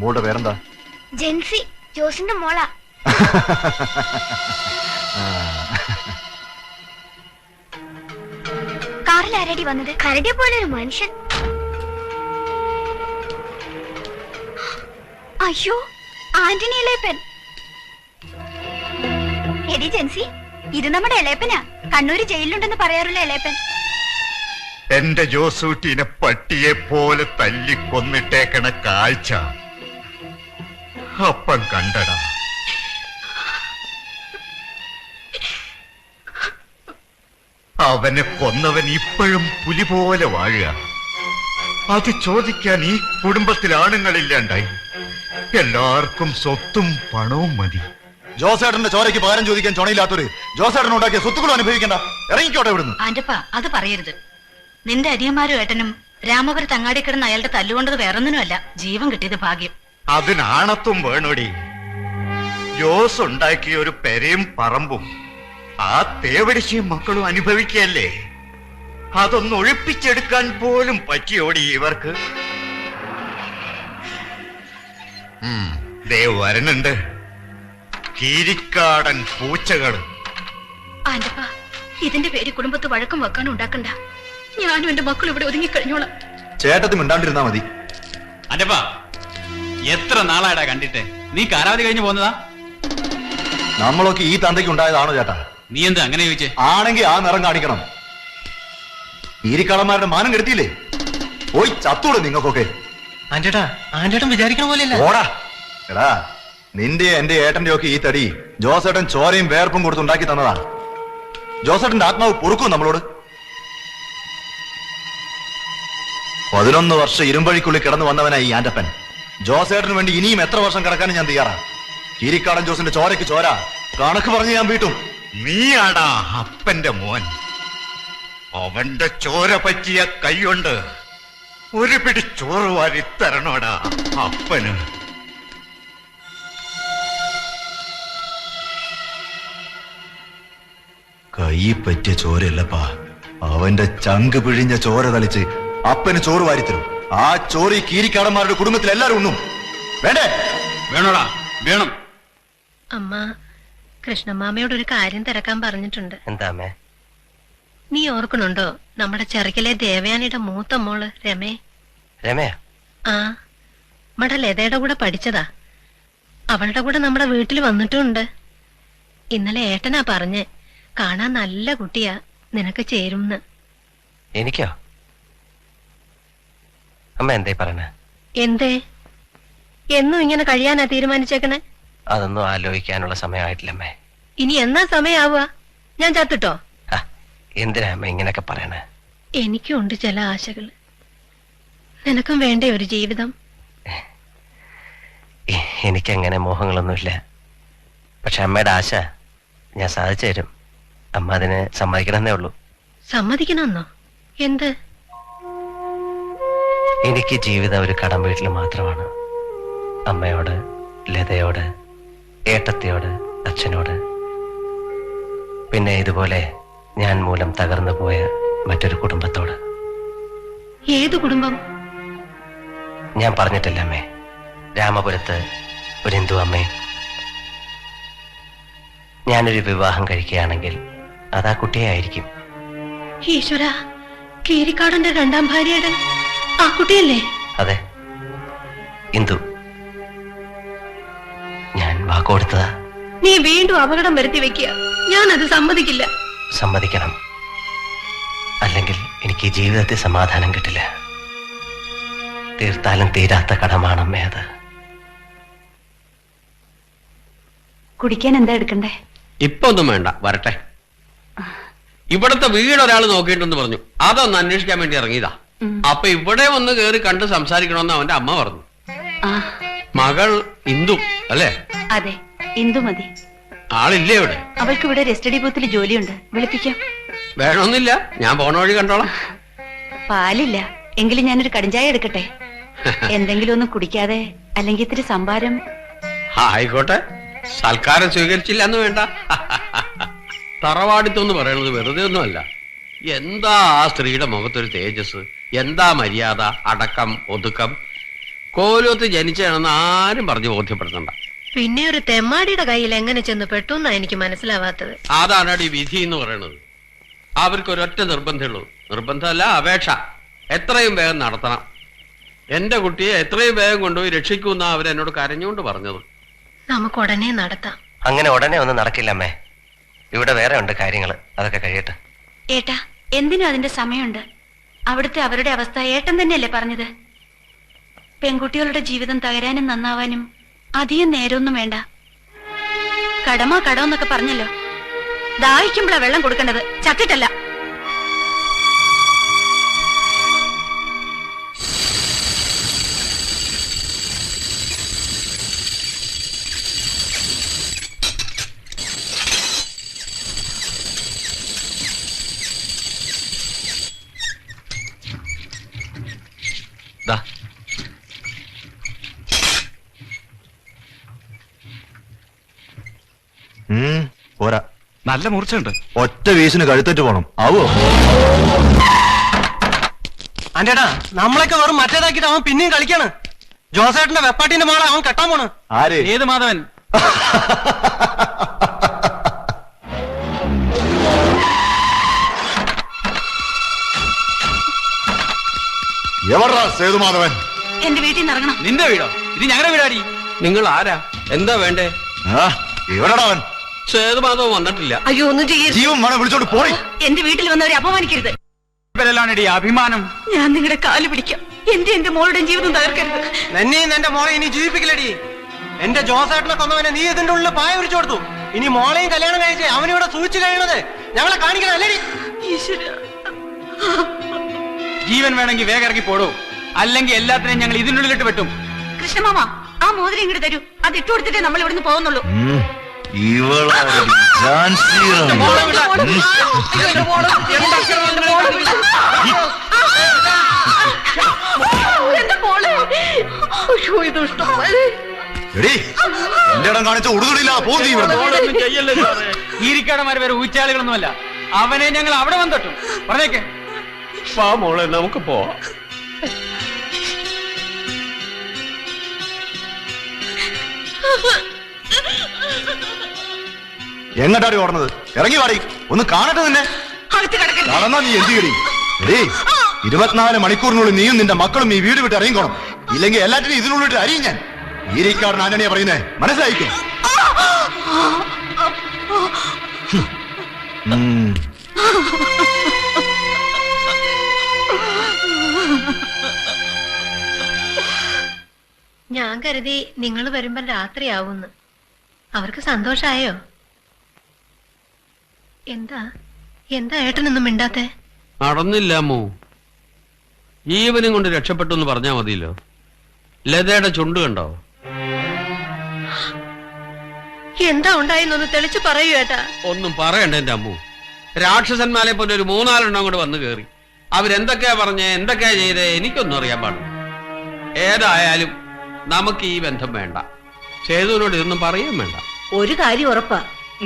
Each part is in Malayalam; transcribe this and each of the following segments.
മോളുടെ പേരെന്താ? ജെൻസി, ജോസിന്റെ മോളാ. കാറിൽ ആരടി വന്നത്? കരടിയെ പോലെ ഒരു മനുഷ്യൻ. അയ്യോ, ആന്റണി ഇളയപ്പൻ. എടി ജെൻസി, ഇത് നമ്മുടെ ഇളയപ്പനാ. കണ്ണൂര് ജയിലിലുണ്ടെന്ന് പറയാറുള്ള ഇളയപ്പൻ. എന്റെ ജോസൂട്ടിനെ പട്ടിയെ പോലെ തല്ലിക്കൊന്നിട്ടേക്കണ കാഴ്ച അപ്പം കണ്ടടാ. അവനെ കൊന്നവൻ ഇപ്പോഴും പുലി പോലെ വാഴുക. അത് ചോദിക്കാൻ ഈ കുടുംബത്തിൽ ആണുങ്ങളില്ലാണ്ടായി. എല്ലാവർക്കും സ്വത്തും പണവും മതി. ജോസേട്ടന്റെ ചോരയ്ക്ക് പകരം ചോദിക്കാൻ ചുണയില്ലാത്തൊരു ജോസേട്ടൻ ഉണ്ടാക്കിയ സ്വത്തുക്കളും അനുഭവിക്കണ്ട. ഇറങ്ങിക്കോട്ടെ ഇവിടുന്ന്. ആന്റപ്പ, അത് പറയരുത്. നിന്റെ അരിയന്മാരും ഏട്ടനും രാമപുരത്ത് അങ്ങാടി കിടന്ന് അയാളുടെ തല്ലുകൊണ്ടത് വേറൊന്നിനുമല്ല, ജീവൻ കിട്ടിയത് ഭാഗ്യം. അതിനാണത്തും വേണോടി. ജോസ് ഉണ്ടാക്കിയ ഒരു പെരയും പറമ്പും ആ തേവടിശയും മക്കളും അനുഭവിക്കല്ലേ. അതൊന്ന് ഒഴിപ്പിച്ചെടുക്കാൻ പോലും പറ്റിയോടി ഇവർക്ക്. ദേ വരണുണ്ട് കീരിക്കാടൻ പൂച്ചകള്. ആന്റപ്പ, ഇതിന്റെ പേര് കുടുംബത്ത് വഴക്കം വെക്കാനും ഉണ്ടാക്കണ്ട. ഞാനും എന്റെ മക്കളും ഇവിടെ ഒതുങ്ങിക്കഴിഞ്ഞോളാം. ചേട്ടത്തി മിണ്ടാണ്ടിരുന്നാ മതി. അന്റപ്പ, എത്ര നാളായിടാ കണ്ടിട്ട്? നീ കാലാവധി കഴിഞ്ഞു പോന്നതാ? നമ്മളൊക്കെ ഈ തന്തയ്ക്ക് ഉണ്ടായതാണോ ചേട്ടാ? നീ എന്താ അങ്ങനെ ചോദിച്ചേ? ആണെങ്കിൽ ആ നിറം കാണിക്കണം. ഈരിക്കാളന്മാരുടെ മാനം കെടുത്തിയില്ലേ? പോയി ചത്തൂടെ നിങ്ങൾക്കൊക്കെ. ആന്റേട്ടൻ വിചാരിക്കണ പോലെയല്ല. ഓടാ എടാ, നിന്റെ എന്റെ ഏട്ടന്റെ ഒക്കെ ഈ തടി ജോസേട്ടൻ ചോരയും വേർപ്പും കൊടുത്തുണ്ടാക്കി തന്നതാ. ജോസേട്ടന്റെ ആത്മാവ് പൊറുക്കും നമ്മളോട്. 11 വർഷം ഇരുമ്പഴിക്കുള്ളിൽ കിടന്നു വന്നവനായി ഈ ആന്റപ്പൻ. ജോസേട്ടന് വേണ്ടി ഇനിയും എത്ര വർഷം കിടക്കാനും ഞാൻ തയ്യാറാ. കീരിക്കാടൻ ജോസിന്റെ ചോരയ്ക്ക് ചോര കണക്ക് പറഞ്ഞ് ഞാൻ വീട്ടും. നീയാടാ അപ്പന്റെ മോൻ. അവന്റെ ചോര പറ്റിയ കൈകൊണ്ട് ഒരു പിടി ചോറ് വാരി തരണോടാ അപ്പന്. കൈ പറ്റിയ ചോരയല്ലപ്പാ, അവന്റെ ചങ്ക് പിഴിഞ്ഞ ചോര തളിച്ച് അപ്പന് ചോറ് വാരിത്തരും. ആ ചോറ് ഈ കീരിക്കാടന്മാരുടെ കുടുംബത്തിൽ എല്ലാരും ഉണ്ണും. വേണ്ടേ? വേണോടാ, വേണം. അമ്മ കൃഷ്ണമാമയോടൊരു കാര്യം തിരക്കാൻ പറഞ്ഞിട്ടുണ്ട്. എന്താമേ? നീ ഓർക്കണുണ്ടോ നമ്മുടെ ചെറുക്കലെ ദേവയാനിയുടെ മൂത്ത മോള് രമേ? രമയാ? ആ, നമ്മുടെ ലതയുടെ കൂടെ പഠിച്ചതാ. അവളുടെ കൂടെ നമ്മുടെ വീട്ടിൽ വന്നിട്ടുമുണ്ട്. ഇന്നലെ ഏട്ടനാ പറഞ്ഞ് കാണാൻ നല്ല കുട്ടിയാ, നിനക്ക് ചേരുംന്ന്. എനിക്കോ? അമ്മ എന്തായി പറഞ്ഞ? എന്തേ എന്നും ഇങ്ങനെ കഴിയാനാ തീരുമാനിച്ചേക്കണേ? അതൊന്നും ആലോചിക്കാനുള്ള സമയമായിട്ടില്ലമ്മേ. ഇനി എന്നാ സമയാവുക? ഞാൻ ചത്തിട്ടോ? എന്തിനാ അമ്മ ഇങ്ങനൊക്കെ പറയണേ? എനിക്കും ഉണ്ട് ചില ആശകള്. നിനക്കും വേണ്ടേ ഒരു ജീവിതം? എനിക്കങ്ങനെ മോഹങ്ങളൊന്നുമില്ല. പക്ഷെ അമ്മയുടെ ആശ ഞാൻ സാധിച്ചു തരും. അമ്മ അതിന് സമ്മതിക്കണമെന്നേ ഉള്ളൂ. സമ്മതിക്കണമെന്നോ? എന്ത്? എനിക്ക് ജീവിതം ഒരു കടം വീട്ടിൽ മാത്രമാണ്. അമ്മയോട്, ലതയോട്, ഏട്ടത്തിയോട്, അച്ഛനോട്, പിന്നെ ഇതുപോലെ ഞാൻ മൂലം തകർന്നു പോയ മറ്റൊരു കുടുംബത്തോട്. ഏതു കുടുംബം? ഞാൻ പറഞ്ഞിട്ടില്ല അമ്മേ, രാമപുരത്ത് ഒരു ഹിന്ദു അമ്മേ. ഞാനൊരു വിവാഹം കഴിക്കുകയാണെങ്കിൽ അതാ കുട്ടിയെ ആയിരിക്കും. ഈശ്വര, കീരിക്കാടന്റെ രണ്ടാം ഭാര്യയുടെ ആ കുട്ടിയല്ലേ? അതെ, ഹിന്ദു. ഞാൻ വാക്കുകൊടുത്തതാ. നീ വീണ്ടും അപകടം വരുത്തി വെക്കുക. ഞാനത് സമ്മതിക്കില്ല. സമ്മതിക്കണം, അല്ലെങ്കിൽ എനിക്ക് ജീവിതത്തിൽ സമാധാനം കിട്ടില്ല. തീർത്താലും തീരാത്ത കടമാണമ്മേ അത്. കുടിക്കാൻ എന്താ എടുക്കണ്ടേ? ഇപ്പൊ ഒന്നും വേണ്ട, വരട്ടെ. ഇവിടത്തെ വീട് ഒരാൾ നോക്കിയിട്ടെന്ന് പറഞ്ഞു, അതൊന്ന് അന്വേഷിക്കാൻ വേണ്ടി ഇറങ്ങിയതാ. അപ്പൊ ഇവിടെ വന്ന് കേറി കണ്ട് സംസാരിക്കണമെന്ന് അവന്റെ അമ്മ പറഞ്ഞു. മകൾ ഇന്ദു അല്ലേ? അതെ, ഇന്ദു മതി. ആളില്ലേ ഇവിടെ? അവൾക്ക് ഇവിടെ രജിസ്റ്റഡി ബൂത്തിൽ ജോലിയുണ്ട്, വിളിപ്പിക്കാം. വേണമെന്നില്ല, ഞാൻ പോണ വഴി കണ്ടോളാം. പാലില്ല, എങ്കിലും ഞാനൊരു കടിഞ്ചായ എടുക്കട്ടെ? എന്തെങ്കിലും ഒന്നും കുടിക്കാതെ, അല്ലെങ്കിൽ ഇത്തിരി സംഭാരം. ആയിക്കോട്ടെ, സൽക്കാരം സ്വീകരിച്ചില്ല എന്ന് വേണ്ട. തറവാടിത്തൊന്ന് പറയണത് വെറുതെ ഒന്നുമല്ല. എന്താ ആ സ്ത്രീയുടെ മുഖത്തൊരു തേജസ്, എന്താ മര്യാദ, അടക്കം, ഒതുക്കം. കോലൂത്ത് ജനിച്ചാണെന്ന് ആരും പറഞ്ഞു ബോധ്യപ്പെടുത്തണ്ട. പിന്നെ ഒരു തെമ്മാടിയുടെ കയ്യിൽ എങ്ങനെ ചെന്ന് പെട്ടുന്നാ എനിക്ക് മനസ്സിലാവാത്തത്. അതാണ് ഈ വിധി എന്ന് പറയുന്നത്. അവർക്ക് ഒരൊറ്റ നിർബന്ധമുള്ളൂ. നിർബന്ധമല്ല, അപേക്ഷ. എത്രയും വേഗം നടത്തണം. എന്റെ കുട്ടിയെ എത്രയും വേഗം കൊണ്ടുപോയി രക്ഷിക്കുമെന്നാ അവരെന്നോട് കരഞ്ഞുകൊണ്ട് പറഞ്ഞത്. നമുക്ക് ഉടനെ നടത്താം. അങ്ങനെ ഉടനെ ഒന്നും നടക്കില്ല അമ്മേ. ഇവിടെ വേറെ ഉണ്ട് കാര്യങ്ങൾ, അതൊക്കെ കഴിയട്ടെ. ഏട്ടാ, എന്തിനും അതിന്റെ സമയമുണ്ട്. അവിടുത്തെ അവരുടെ അവസ്ഥ ഏട്ടൻ തന്നെയല്ലേ പറഞ്ഞത്. പെൺകുട്ടികളുടെ ജീവിതം തകരാനും നന്നാവാനും അധികം നേരമൊന്നും വേണ്ട. കടമെന്നൊക്കെ പറഞ്ഞല്ലോ. ദാഹിക്കുമ്പോഴാ വെള്ളം കൊടുക്കേണ്ടത്, ചത്തിട്ടല്ല. പോരാ, നല്ല മൂർച്ചയുണ്ട്. ഒറ്റ വീശിന് കഴുത്തേറ്റ് പോണം. ആവോ അന്റേടാ, നമ്മളൊക്കെ വെറും മറ്റേതാക്കിട്ട് അവൻ പിന്നെയും കളിക്കാണ്. ജോസേട്ടന്റെ വെപ്പാട്ടിന്റെ മോളെ അവൻ കെട്ടാൻ പോണ്. ആര്? ഏത് മാധവൻ? എവിടാ സേതുമാധവൻ? എന്റെ വീട്ടിൽ നിന്ന് ഇറങ്ങണം. നിന്റെ വീടോ? ഇത് ഞങ്ങളുടെ വീടാടി. നിങ്ങൾ ആരാ? എന്താ വേണ്ടേ? എവിടെടാ അവൻ? സേതുമാധവൻ വന്നിട്ടില്ല. അയ്യോ, ഒന്നും ചെയ്യരുത്. ജീവൻ വേണം, വിളിച്ചോണ്ട് പോയി. എന്റെ വീട്ടിൽ വന്നവരെ അപമാനിക്കരുത്. ഇവരെല്ലാണടി അഭിമാനം. ഞാൻ നിങ്ങളുടെ കാല് പിടിക്കാം. എന്റെ മോളുടെ ജീവിതം തകർക്കരുത്. എന്നെയും എന്റെ മോളെ ഇനി ജീവിപ്പിക്കില്ലടി. എന്റെ ജോസേട്ടനെ കൊന്നവനെ നീ ഇതിന്റെ ഉള്ളിൽ പായ വിരിച്ചു കൊടുത്തു. ഇനി മോളെയും കല്യാണം കഴിച്ച് അവനിവിടെ സൂക്ഷിച്ചു കഴിയണത് ഞങ്ങളെ കാണിക്കണം അല്ലേടി? ജീവൻ വേണമെങ്കിൽ വേഗം ഇറങ്ങി പോടൂ, അല്ലെങ്കിൽ എല്ലാത്തിനെയും ഞങ്ങൾ ഇതിനുള്ളിലിട്ട് വെട്ടും. കൃഷ്ണമാമ, ആ മോതിരം ഇങ്ങോട്ട് തരൂ. അത് ഇട്ടു കൊടുത്തിട്ടേ നമ്മൾ ഇവിടുന്ന് പോകുന്നുള്ളൂ. എന്റെ ഇടം കാണിച്ച ഉടുതുടില്ല. ഈരിക്കാടന്മാര് വരെ ഊച്ചാളികളൊന്നുമല്ല. അവനെ ഞങ്ങൾ അവിടെ വന്നിട്ടും പറഞ്ഞേക്കെ. വാ മോളെ, നമുക്ക് പോവാം. എങ്ങട്ടാടി ഓടണത്? ഇറങ്ങി വാടി, ഒന്ന് കാണട്ടെ നിന്നെ. നടന്നാ നീ എന്ത് ചെയ്യടി? 24 മണിക്കൂറിനുള്ളിൽ നീയും നിന്റെ മക്കളും ഈ വീട് വിട്ട് ഇറങ്ങിക്കോണം. ഇല്ലെങ്കിൽ എല്ലാറ്റിനും ഇതിനുള്ളിട്ട് അറിയും ഞാൻ. ഈരിക്കാരൻ ആന്റണിയാ പറയുന്നേ, മനസ്സിലായിക്കോ? ഞാൻ കരുതി നിങ്ങൾ വരുമ്പോ രാത്രിയാവുന്ന്. അവർക്ക് സന്തോഷായോ? എന്താ ഏട്ടനൊന്നും മിണ്ടാത്തെ? നടന്നില്ല അമ്മു. ജീവനും കൊണ്ട് രക്ഷപ്പെട്ടു എന്ന് പറഞ്ഞാ മതിയല്ലോ. ലതയുടെ ചുണ്ട് കണ്ടോ? എന്താ ഉണ്ടായെന്നൊന്ന് തെളിച്ചു പറയൂ ഏട്ടാ. ഒന്നും പറയണ്ട എന്റെ അമ്മു. രാക്ഷസന്മാരെ പോലെ ഒരു 3-4 കൂടെ വന്നു കയറി. അവരെന്തൊക്കെയാ പറഞ്ഞേ, എന്തൊക്കെയാ ചെയ്തേ, എനിക്കൊന്നും അറിയാൻ പാടില്ല. ഏതായാലും നമുക്ക് ഈ ബന്ധം വേണ്ട. സേതുവിനോട് ഇതൊന്നും പറയാൻ വേണ്ട. ഒരു കാര്യം ഉറപ്പാ,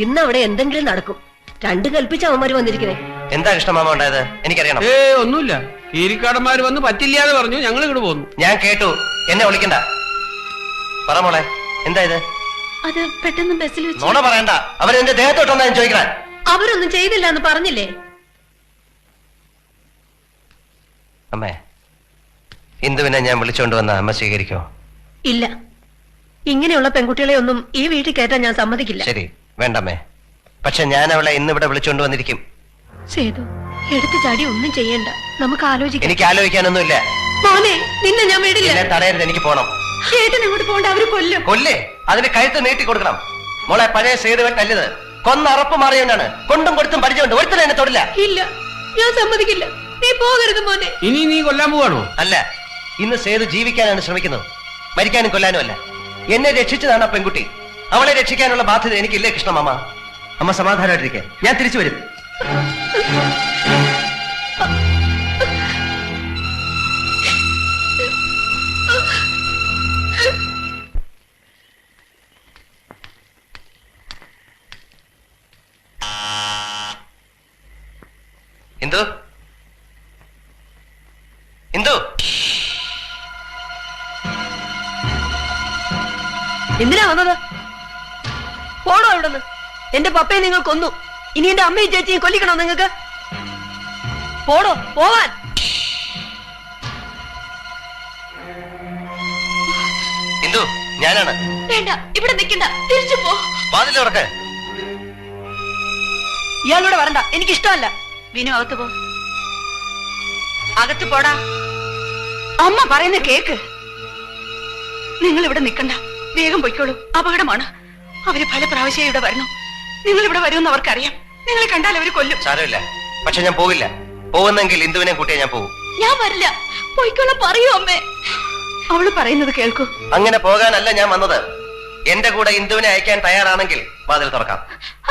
ഇന്ന് അവിടെ എന്തെങ്കിലും നടക്കും. രണ്ടും കൽപ്പിച്ച അവന്മാര് വന്നിരിക്കണേ. എന്താ കൃഷ്ണമാമ ഉണ്ടായത്? എനിക്കറിയണം. ഒന്നുമില്ല. കീരിക്കാടന്മാര് വന്ന് പറ്റില്ലാതെ പറഞ്ഞു, ഞങ്ങൾ ഇങ്ങോട്ട് പോന്നു. ഞാൻ കേട്ടു, എന്നെ വിളിക്കണ്ട. പറ മോളെ, എന്താ ഇത്? അത് പെട്ടെന്ന് ബസ്സിൽ വെച്ച് നോണ പറയണ്ട. അവരെന്റെ ദേഹത്തോട്ടൊന്നാ ഞാൻ ചോദിക്കാൻ. അവരൊന്നും ചെയ്തില്ല എന്ന് പറഞ്ഞില്ലേ? അമ്മേ, ഇന്ദുവിനെ ഞാൻ വിളിച്ചോണ്ട് വന്ന അമ്മ സ്വീകരിക്കോ? ഇല്ല, ഇങ്ങനെയുള്ള പെൺകുട്ടികളെ ഒന്നും ഈ വീട്ടിൽ കയറ്റാൻ ഞാൻ സമ്മതിക്കില്ല. ശരി, വേണ്ടമ്മേ. പക്ഷെ ഞാൻ അവളെ ഇന്നിവിടെ വിളിച്ചോണ്ട് വന്നിരിക്കും. സേതു, എടുത്തു ചാടി ഒന്നും ചെയ്യണ്ട, നമുക്ക് ആലോചിക്കാം. എനിക്ക് ആലോചിക്കാനൊന്നുമില്ല. മോനെ, നിന്നെ ഞാൻ വിടില്ല. എന്നെ തടയരുത്, എനിക്ക് പോണം. ഏട്ടൻ ഇങ്ങോട്ട് പോകണ്ട, അവര് കൊല്ലും. കൊല്ലേ? അതിന് കഴുത്ത് നീട്ടി കൊടുക്കണം. മോളെ, പഴയ സേതുവെട്ടല്ലത്. കൊന്നറപ്പ് മാറിയോണ്ടാണ്. കൊണ്ടും കൊടുത്തും പരിചയമുണ്ട്. ഒരുത്തരും എന്നെ തൊടില്ല. ഇല്ല, ഞാൻ സമ്മതിക്കില്ല. നീ പോകരുത് മോനെ. ഇനി നീ കൊല്ലാൻ പോവാണോ? അല്ല, ഇന്ന് സേതു ജീവിക്കാനാണ് ശ്രമിക്കുന്നത്, മരിക്കാനും കൊല്ലാനും അല്ല. എന്നെ രക്ഷിച്ചതാണ് ആ പെൺകുട്ടി. അവളെ രക്ഷിക്കാനുള്ള ബാധ്യത എനിക്കില്ലേ കൃഷ്ണമാമ? അമ്മ സമാധാനമായിട്ടിരിക്കെ, ഞാൻ തിരിച്ചു വരും. ഇന്ദു, ഇന്ദു, എന്തിനാ വന്നത്? പോണോ ഇവിടുന്ന്? എന്റെ പപ്പയെ നിങ്ങൾ കൊന്നു. ഇനി എന്റെ അമ്മയും ചേച്ചിയും കൊല്ലിക്കണോ നിങ്ങൾക്ക്? പോടോ, പോവാൻ. ഇന്ദു, ഞാനാണ്. വേണ്ട, ഇവിടെ നിൽക്കണ്ട, തിരിച്ചു പോ. വാതിൽ തുറക്ക്. ഇയാളോട് വരണ്ട, എനിക്കിഷ്ടമല്ല. വിനു, അകത്ത് പോ. അകത്ത് പോടാ. അമ്മ പറയുന്ന കേക്ക്. നിങ്ങൾ ഇവിടെ നിൽക്കണ്ട, വേഗം പൊയ്ക്കോളൂ. അപകടമാണ്. അവര് പല പ്രാവശ്യം ഇവിടെ വരണം. നിങ്ങൾ ഇവിടെ വരുമെന്ന് അവർക്കറിയാം. നിങ്ങളെ കണ്ടാൽ അവര് കൊല്ലും. സാരമില്ല, പക്ഷെ ഞാൻ പോകില്ല. പോകുന്നെങ്കിൽ ഇന്ദുവിനെ കൂട്ടിയേ ഞാൻ പോകും. ഞാൻ വരില്ല. പൊയ്ക്കോളാം. പറയൂ അമ്മേ. അവള് പറയുന്നത് കേൾക്കൂ. അങ്ങനെ പോകാനല്ല ഞാൻ വന്നത്. എന്റെ കൂടെ ഇന്ദുവിനെ അയക്കാൻ തയ്യാറാണെങ്കിൽ വാതിൽ തുറക്കാം.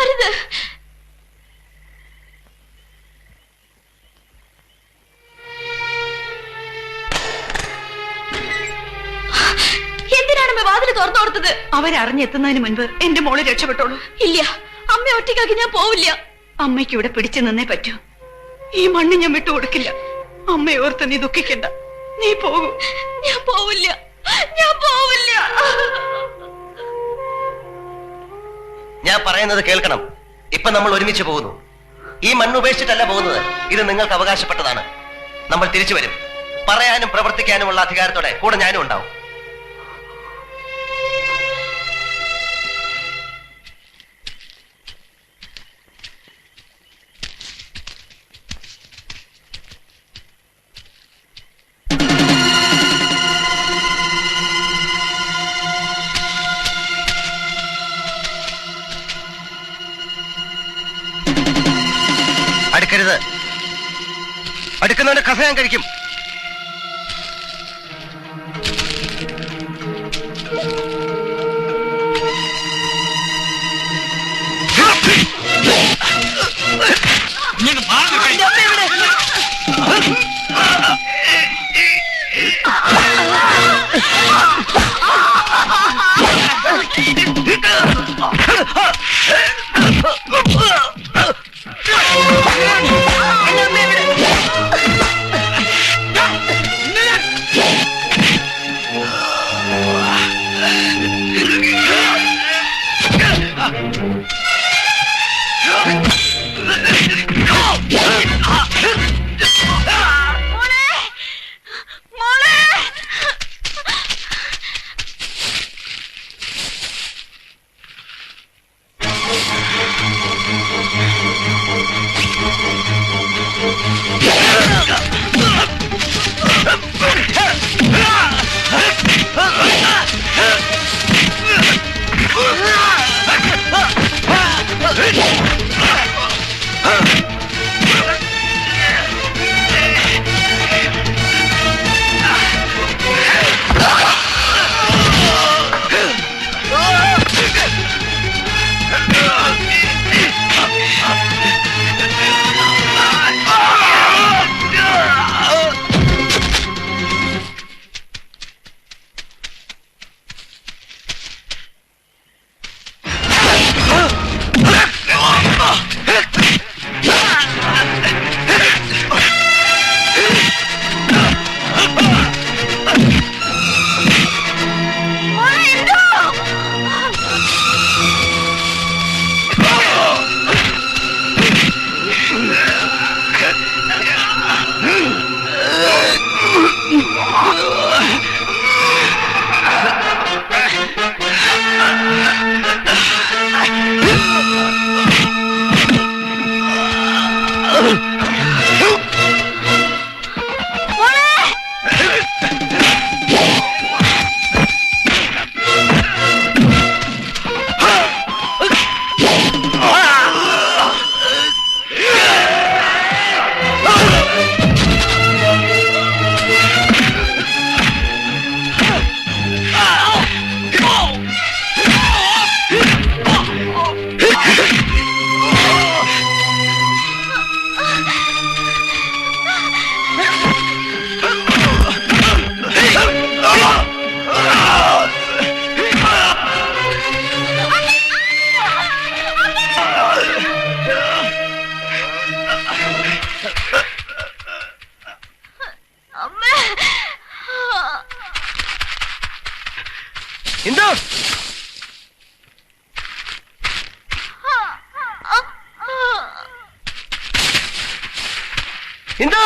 അരുത്. എന്തിനാണ് വാതിൽ തുറന്നു കൊടുത്തത്? അവരറിഞ്ഞെത്തുന്നതിന് മുൻപ് എന്റെ മോള് രക്ഷപ്പെട്ടോളൂ. ഇല്ല, അമ്മ ഒറ്റയ്ക്കാക്കി ഞാൻ പോവില്ല. അമ്മയ്ക്ക് ഇവിടെ പിടിച്ചു നിന്നേ പറ്റൂ. ഈ മണ്ണ് ഞാൻ വിട്ടുകൊടുക്കില്ല. അമ്മയെ ഓർത്ത് നീ ദുഃഖിക്കണ്ട. നീ പോകൂ. ഞാൻ പോവില്ല, ഞാൻ പോവില്ല. ഞാൻ പറയുന്നത് കേൾക്കണം. ഇപ്പൊ നമ്മൾ ഒരുമിച്ച് പോകുന്നു. ഈ മണ്ണ് ഉപേക്ഷിച്ചിട്ടല്ല പോകുന്നത്. ഇത് നിങ്ങൾക്ക് അവകാശപ്പെട്ടതാണ്. നമ്മൾ തിരിച്ചു വരും. പറയാനും പ്രവർത്തിക്കാനുമുള്ള അധികാരത്തോടെ കൂടെ ഞാനും ഉണ്ടാവും. അടുക്കരുത്. അടുക്കുന്നവന്റെ കഥ ഞാൻ കഴിക്കും. ഇന്ദു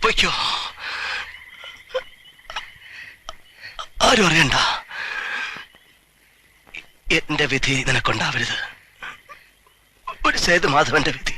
പൊയ്ക്കോ, ആരും അറിയണ്ട. എന്റെ വിധി നിനക്കുണ്ടാവരുത്, ഒരു സേതുമാധവന്റെ വിധി.